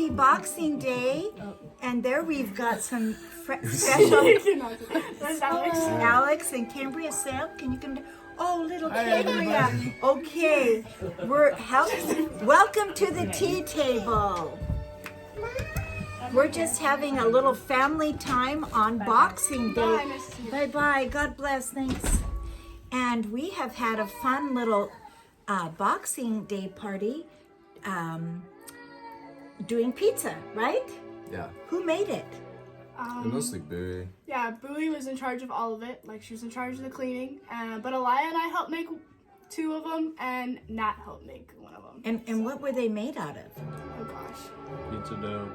Happy Boxing Day. And there we've got some special There's Alex. Alex and Cambria Sam. Can you come down? Oh, little Cambria. Okay. Welcome to the tea table. We're just having a little family time on Boxing Day. Bye, nice to see you. Bye-bye. God bless. Thanks. And we have had a fun little Boxing Day party doing pizza, right? Yeah, Who made it? mostly Bowie. Yeah, Bowie was in charge of all of it. Like, she was in charge of the cleaning. But Elia and I helped make 2 of them, and Nat helped make 1 of them. And what were they made out of? Oh gosh. Pizza dough,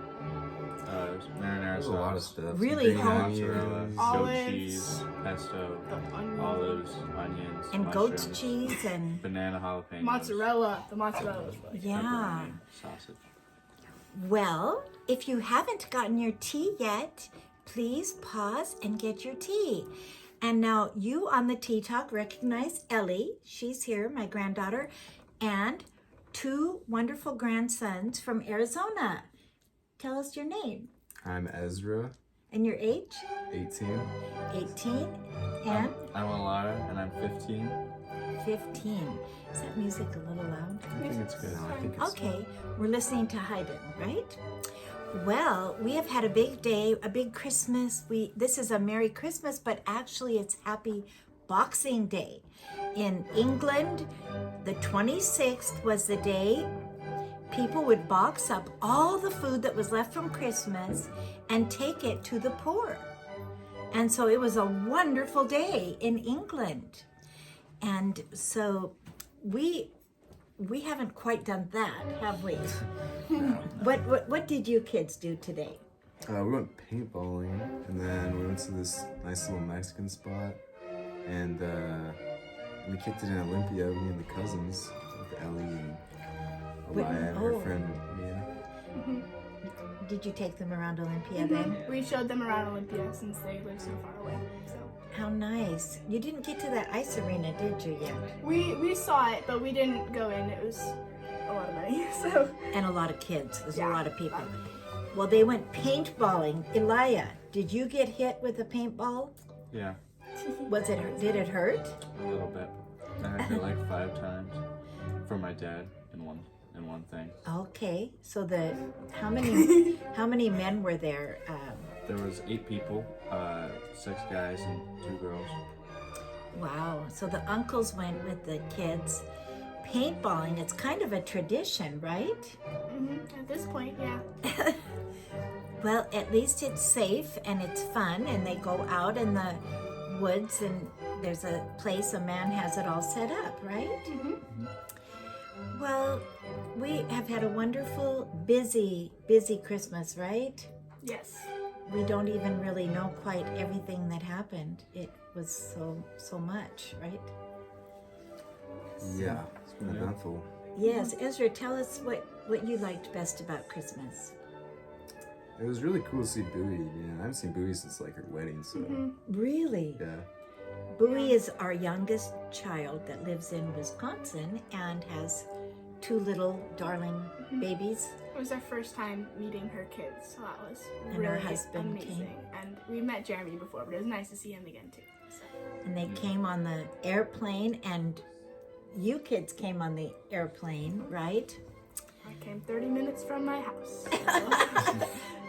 marinara There's a lot of sauce, stuff. Really Green home- mozzarella, onions. goat Olives. cheese, pesto, The onion. olives, onions, And goat mushrooms, cheese and banana jalapeno, Mozzarella. The mozzarella was really yeah. pepperoni, sausage. Well, if you haven't gotten your tea yet, please pause and get your tea. And now you on the Tea Talk recognize Ellie. She's here, my granddaughter, and 2 wonderful grandsons from Arizona. Tell us your name I'm Ezra, and your age. 18. 18 and I'm Elia, and I'm 15. 15. Is that music a little loud? I think it's good. No, I think it's Okay, we're listening to Haydn, right? Well, we have had a big day, a big Christmas. This is a Merry Christmas, but actually it's Happy Boxing Day. In England, the 26th was the day people would box up all the food that was left from Christmas and take it to the poor. And so it was a wonderful day in England. And so we haven't quite done that, have we? What did you kids do today? We went paintballing, and then we went to this nice little Mexican spot, and we kicked it in Olympia, me and the cousins, with Ellie and Elia and her oh. friend Mia. Did you take them around Olympia then? We showed them around Olympia since they live so far away. So How nice. You didn't get to that ice arena, did you, yet? we saw it, but we didn't go in. It was a lot of money. So And a lot of kids. There's Yeah. a lot of people. Well, they went paintballing. Elia, did you get hit with a paintball? Yeah, Did it hurt? a little bit. I had it like 5 times from my dad in one thing. Okay. So how many men were there? There was 8 people, 6 guys and 2 girls. Wow. So the uncles went with the kids. Paintballing, it's kind of a tradition, right? at this point, yeah. Well, at least it's safe and it's fun, and they go out in the woods, and there's a place a man has it all set up, right? Well, we have had a wonderful, busy Christmas, right? Yes. We don't even really know quite everything that happened. It was so much, right? Yeah, it's been eventful. Yes, Ezra, tell us what you liked best about Christmas. It was really cool to see Bowie. I haven't seen Bowie since like her wedding, so Really? yeah. Bowie is our youngest child that lives in Wisconsin and has 2 little darling babies. It was our first time meeting her kids, so that was And really her husband amazing. came. And we met Jeremy before, but it was nice to see him again too. So. And they came on the airplane, and you kids came on the airplane, right? I came 30 minutes from my house.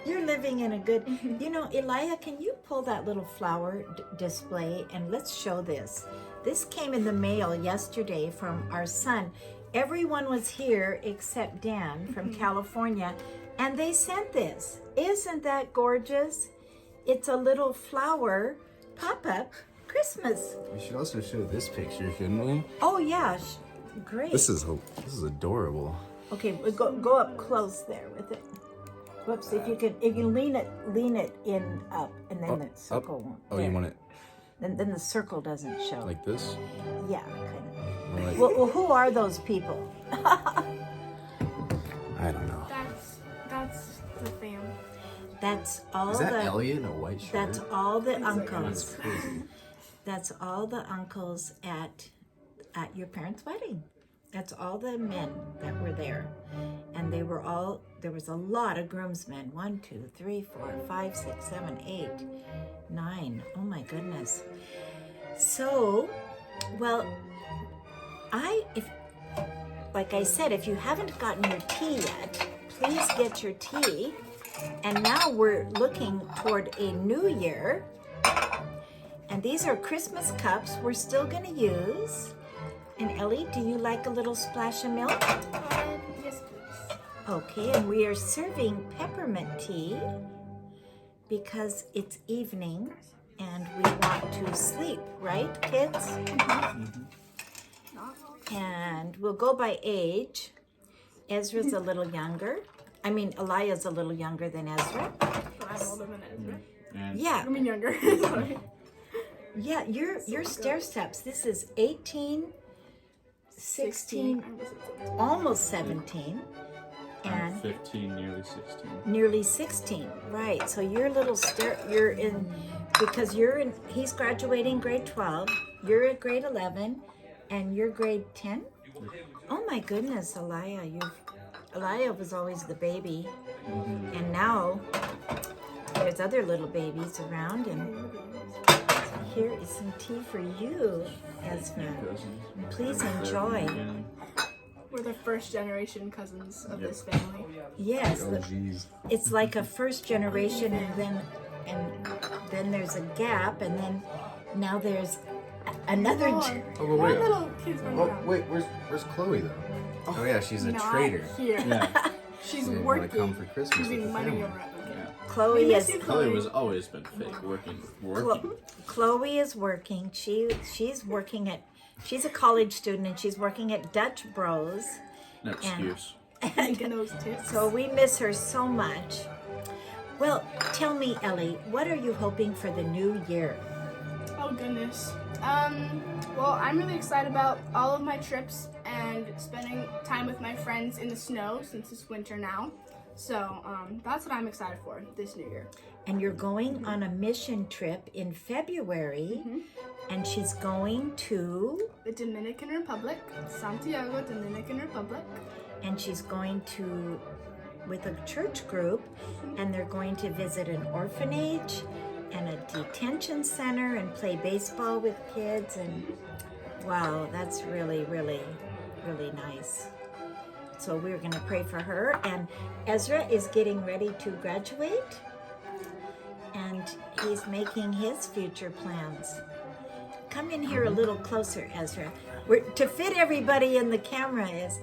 You're living in a good... You know, Elia, can you pull that little flower display and let's show this. This came in the mail yesterday from our son. Everyone was here except Dan from California, and they sent this. Isn't that gorgeous? It's a little flower pop-up Christmas. We should also show this picture, shouldn't we? Oh yeah, great. This is adorable. Okay, we go up close there with it. Whoops! If you can lean it in up, and then the circle won't. Oh, you there. want it Then the circle doesn't show. like this? Yeah, kind Or like, of. Well, who are those people? I don't know. That's the fam. That's all Is that the. Elliot in a white shirt? That's all the That's uncles. crazy. That's all the uncles at your parents' wedding. That's all the men that were there. And they were all, there was a lot of groomsmen. 1, 2, 3, 4, 5, 6, 7, 8, 9. Oh my goodness. So, well, like I said, if you haven't gotten your tea yet, please get your tea. And now we're looking toward a new year. And these are Christmas cups we're still going to use. And Ellie, do you like a little splash of milk? Yes, please. Okay, and we are serving peppermint tea because it's evening and we want to sleep, right, kids? And we'll go by age. Ezra's a little younger. I mean, Eliah's a little younger than Ezra. So I'm older than Ezra. And Yeah, I mean younger. Sorry. yeah, your stair steps. This is 18, 16, I was at 17. almost 17, I'm and 15, nearly 16. nearly 16. Right. So your little you're in, because you're in, he's graduating grade 12, you're at grade 11, and you're grade 10? Oh my goodness, Eliah was always the baby. And now there's other little babies around, and here is some tea for you, Ezra. Cousins. Please Very enjoy. beginning. We're the first generation cousins of this family. Yes, Oh, geez. it's like a first generation, and then there's a gap, and then now there's another. Oh, Oh, but my wait. little kids running Oh, around. wait, where's Chloe, though? Oh, yeah, she's a Not traitor. here. Yeah, She's She didn't want to working. come for Christmas She's with being the money family. around. yeah. Chloe We miss is you, Chloe was always been fake, working. Chloe is working. She's working at. She's a college student, and she's working at Dutch Bros. No excuse. Making those tips. So we miss her so much. Well, tell me, Ellie, what are you hoping for the new year? Oh goodness. Well, I'm really excited about all of my trips and spending time with my friends in the snow since it's winter now. So, that's what I'm excited for this new year. And you're going on a mission trip in February, and she's going to, The Dominican Republic, Santiago, Dominican Republic. and she's going to, with a church group, and they're going to visit an orphanage and a detention center and play baseball with kids. And wow, that's really, really, really nice. So we're going to pray for her. And Ezra is getting ready to graduate, and he's making his future plans. Come in here a little closer, Ezra. To fit everybody in the camera is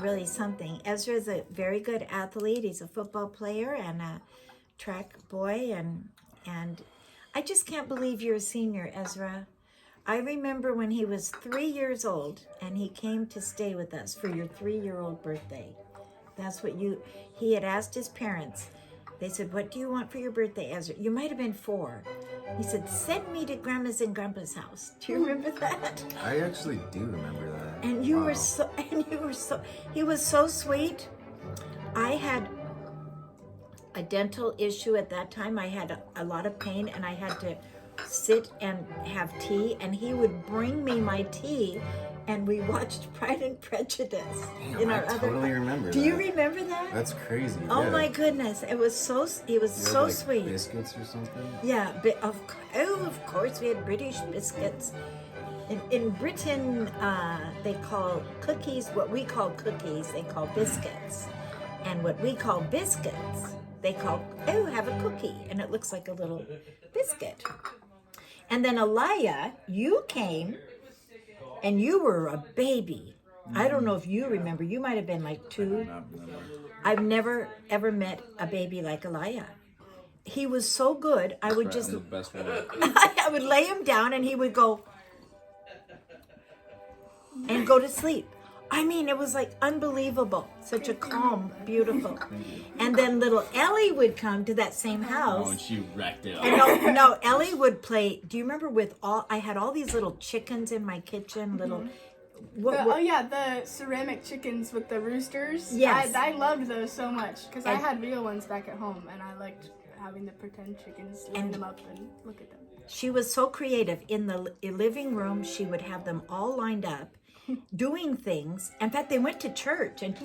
really something. Ezra is a very good athlete. He's a football player and a track boy, and I just can't believe you're a senior, Ezra. I remember when he was 3 years old and he came to stay with us for your 3-year-old birthday. That's what he had asked his parents. They said, "What do you want for your birthday, Ezra?" You might have been 4. He said, "Send me to Grandma's and Grandpa's house." Do you remember that? I actually do remember that. And you were Wow. he was so sweet. I had a dental issue at that time. I had a lot of pain, and I had to sit and have tea, and he would bring me my tea, and we watched Pride and Prejudice in our I totally remember Do that. you remember that? That's crazy. Oh yeah. my goodness, he was so You had, like, sweet. Biscuits or something? Yeah, but of course we had British biscuits. In Britain, they call cookies what we call cookies. They call biscuits, and what we call biscuits, they call have a cookie, and it looks like a little biscuit. And then Eliah, you came, and you were a baby. I don't know if you remember. You might have been like 2. I've never ever met a baby like Eliah. He was so good. I would just the best one. I would lay him down and he would go and go to sleep. I mean, it was like unbelievable. Such a calm, beautiful. And then little Ellie would come to that same Oh, house. and she wrecked it. And no, Ellie would play. Do you remember I had all these little chickens in my kitchen, little. Oh yeah, the ceramic chickens with the roosters. Yes. I loved those so much because I And- had real ones back at home, and I liked having the pretend chickens, line And- them up and look at them. She was so creative. In the living room, she would have them all lined up, doing things. In fact, they went to church and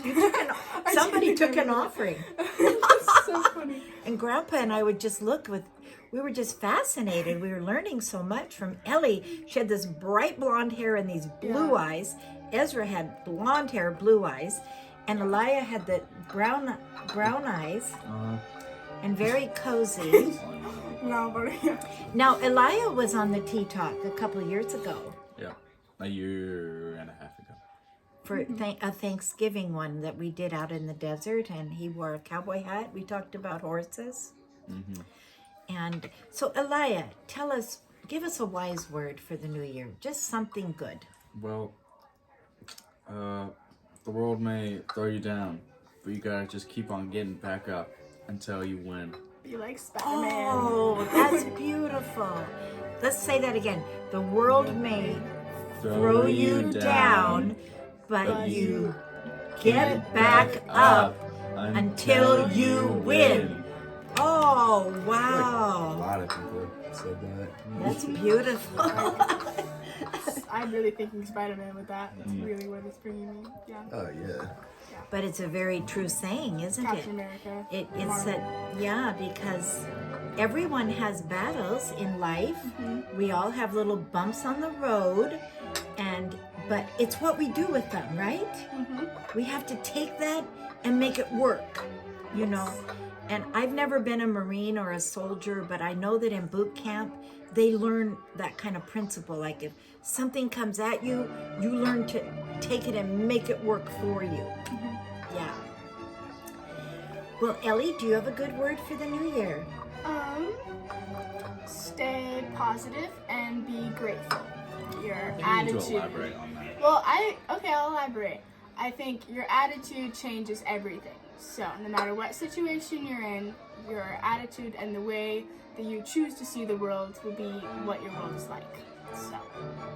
somebody took an offering. That's so funny. And Grandpa and I would just we were just fascinated. We were learning so much from Ellie. She had this bright blonde hair and these blue eyes. Ezra had blonde hair, blue eyes. And Elia had the brown eyes and very cozy. No, but yeah. Now, Elia was on the Tea Talk a couple of years ago Yeah, a year and a half ago. for a Thanksgiving one that we did out in the desert, and he wore a cowboy hat. We talked about horses. And so, Elia, give us a wise word for the new year. Just something good. Well, the world may throw you down, but you gotta just keep on getting back up until you win. Be like Spider-Man. Oh, that's beautiful. Let's say that again. The world may throw you down, but you get back up until you win. Oh, A wow. lot of people said that. That's beautiful. I'm really thinking Spider-Man with that. That's really where it's bringing me. Yeah. Oh yeah. But it's a very true saying, isn't it? Captain America. It's that, yeah, because everyone has battles in life. We all have little bumps on the road, but it's what we do with them, right? We have to take that and make it work, you know. And I've never been a Marine or a soldier, but I know that in boot camp, they learn that kind of principle. Like if something comes at you, you learn to take it and make it work for you. Yeah. Well, Ellie, do you have a good word for the new year? Stay positive and be grateful. Your You need to attitude. elaborate on that. Well, I'll elaborate. I think your attitude changes everything. So no matter what situation you're in, your attitude and the way that you choose to see the world will be what your world is like. So.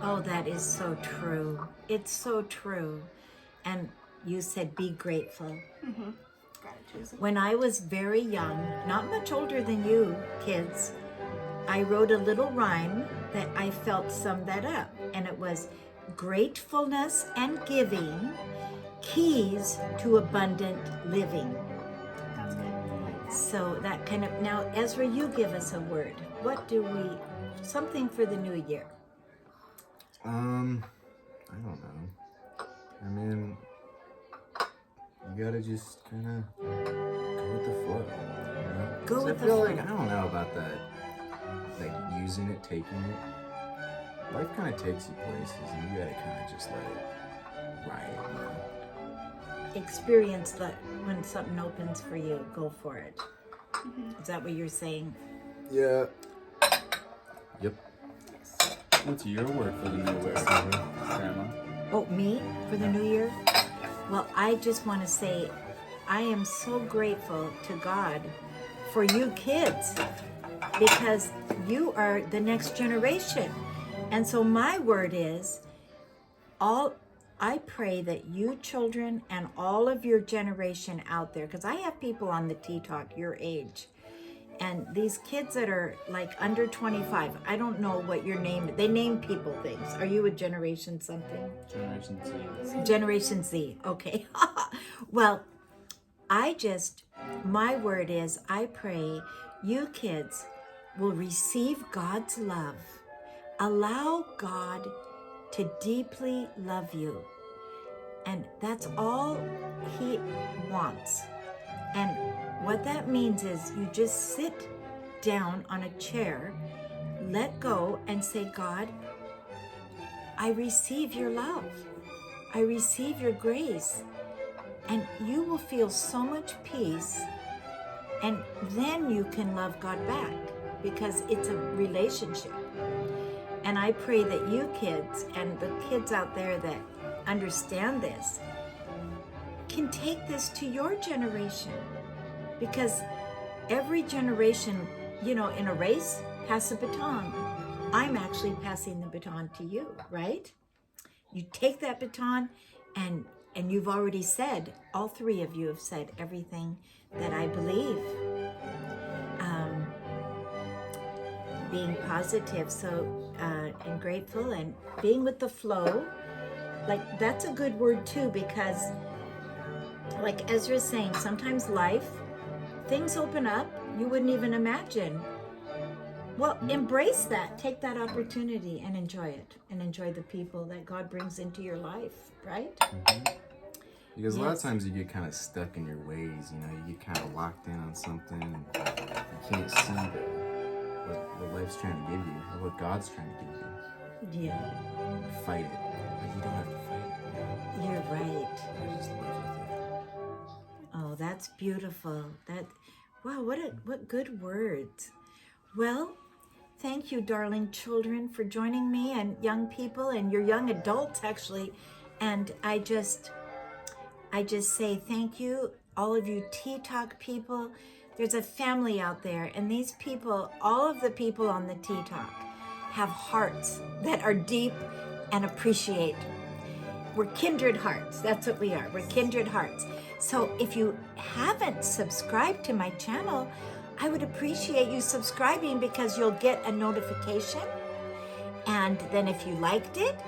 Oh, that is so true. It's so true. And you said be grateful. Gratitude. When I was very young, not much older than you kids, I wrote a little rhyme that I felt summed that up. And it was gratefulness and giving, keys to abundant living. That's good. So that kind of, now Ezra, you give us a word. Something for the new year. I don't know. I mean, you gotta just kind of go with the flow. You know? Go 'Cause with I the feel flow. like I don't know about that. Like using it, taking it. Life kind of takes you places, and you gotta kind of just let it ride. You know? Experience that when something opens for you, go for it. Is that what you're saying? Yeah. Yep. What's your word for the new year, Grandma? Oh, me for the new year? Well, I just want to say I am so grateful to God for you kids because you are the next generation. And so my word is I pray that you children and all of your generation out there, because I have people on the Tea Talk your age, and these kids that are like under 25, I don't know what your name, they name people things. Are you a generation something? Generation Z. Generation Z, okay. Well, my word is, I pray you kids will receive God's love. Allow God to deeply love you. And that's all He wants. And what that means is you just sit down on a chair, let go, and say, God, I receive your love. I receive your grace. And you will feel so much peace. And then you can love God back because it's a relationship. And I pray that you kids and the kids out there that understand this can take this to your generation, because every generation, in a race has a baton. I'm actually passing the baton to you, right? You take that baton, and you've already said, all three of you have said everything that I believe. Being positive, and grateful, and being with the flow. like that's a good word too, because like Ezra's saying, sometimes life, things open up you wouldn't even imagine. Well, embrace that. Take that opportunity and enjoy it, and enjoy the people that God brings into your life, right? Because a lot of Yes. times you get kind of stuck in your ways, you know, you get kind of locked in on something. You can't see what life's trying to give you, or what God's trying to give you. Yeah, You fight it. Like, you don't have to fight it. you're right. God just lives with you. Oh, that's beautiful. Wow, what good words. Well, thank you, darling children, for joining me, and young people, and your young adults actually. And I just say thank you, all of you Tea Talk people. There's a family out there, and these people, all of the people on the Tea Talk, have hearts that are deep and appreciate. We're kindred hearts. That's what we are. We're kindred hearts. So if you haven't subscribed to my channel, I would appreciate you subscribing, because you'll get a notification. And then if you liked it,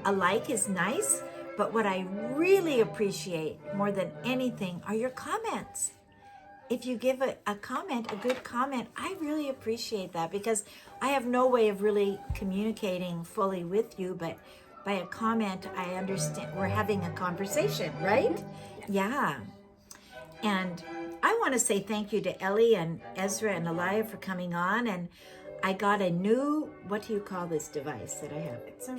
a like is nice. But what I really appreciate more than anything are your comments. If you give a comment, a good comment, I really appreciate that, because I have no way of really communicating fully with you, but by a comment, I understand we're having a conversation, right? Yeah. And I want to say thank you to Ellie and Ezra and Elia for coming on. And I got a new, what do you call this device that I have? It's a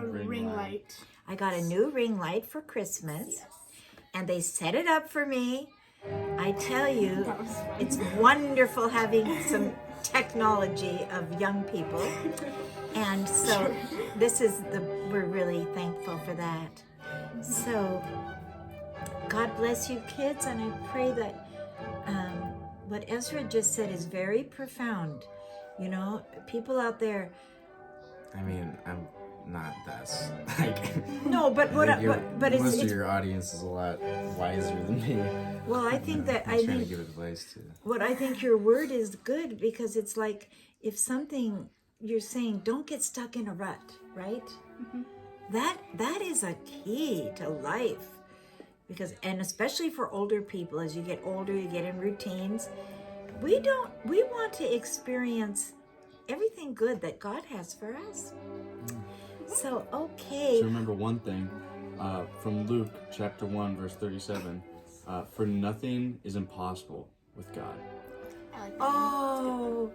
Ring ring light. light. I got a new ring light for Christmas. Yes. And they set it up for me. I tell you, That was fun. it's wonderful having some technology of young people. And so we're really thankful for that. So God bless you, kids. And I pray that what Ezra just said is very profound. You know, people out there, I mean, I'm not that. Like, no, but I what, think but most of it's your audience is a lot wiser than me. well, I think that I'm I trying think to give advice to. what I think your word is good, because it's like if something you're saying, don't get stuck in a rut, right? That is a key to life, because, and especially for older people, as you get older, you get in routines. We want to experience everything good that God has for us. So, okay. So remember one thing from Luke chapter 1 verse 37, for nothing is impossible with God. I like that. Oh,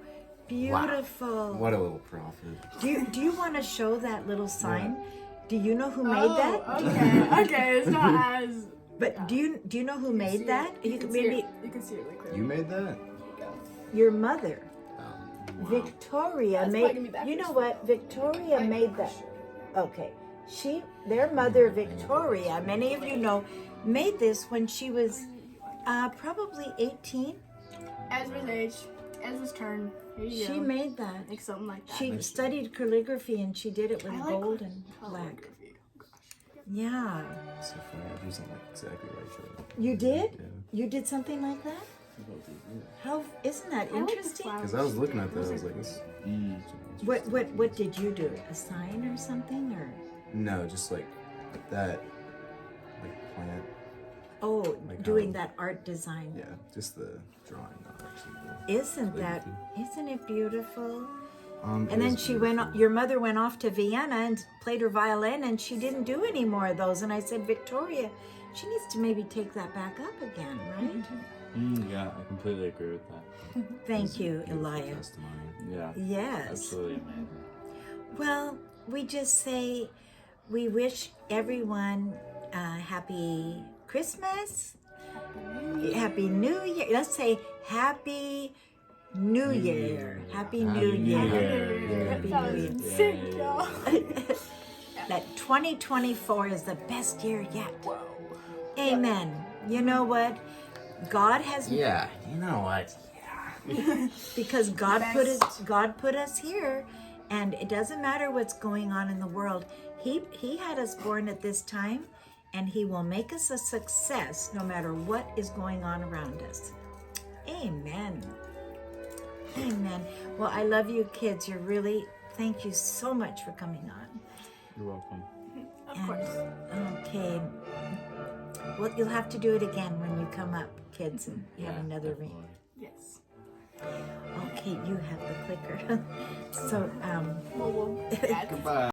beautiful. What a little prophet. Do you want to show that little sign? Do you know who made that? Okay. Okay, it's not as. But do you know who made that? You could maybe You can see it really clearly. You made that? your mother, Oh, wow. Victoria, That's probably gonna be back You this know way. what? Victoria made that. Okay, their mother Victoria, many of you know, made this when she was probably 18. Ezra's age. Ezra's turn. Here you She go. made that. Like something like that. She studied calligraphy, and she did it with I like gold and black. calligraphy. Oh, gosh. So Yeah. funny. I do something like exactly right. Joe. You did? Yeah. You did something like that? How isn't that I like the interesting? flowers. Because I was looking at that, I was like, this. What did you do? A sign or something, or No, just like that, like plant. oh, Like doing how- that art design? Yeah, just the drawing, not actually the. Isn't it beautiful? It And then is she went. beautiful. Your mother went off to Vienna and played her violin, and she didn't do any more of those. And I said, Victoria, she needs to maybe take that back up again, right? Yeah, I completely agree with that. Thank you, Beautiful Elia. testimony. Yeah, Yes. absolutely amazing. Well, we just say we wish everyone happy Christmas, happy New Year. Let's say Happy New Year. Happy New Year. Happy That New was Year. sick, y'all. That 2024 is the best year yet. Whoa. Amen. You know what? God has Yeah, you know what? because God put us here, and it doesn't matter what's going on in the world. He had us born at this time, and he will make us a success no matter what is going on around us. Amen. Amen. Well, I love you kids. Thank you so much for coming on. You're welcome. Of course. Okay. Well, you'll have to do it again when you come up, kids, and you have another ring. Yes. Okay, you have the clicker. So, Well, we'll add Goodbye.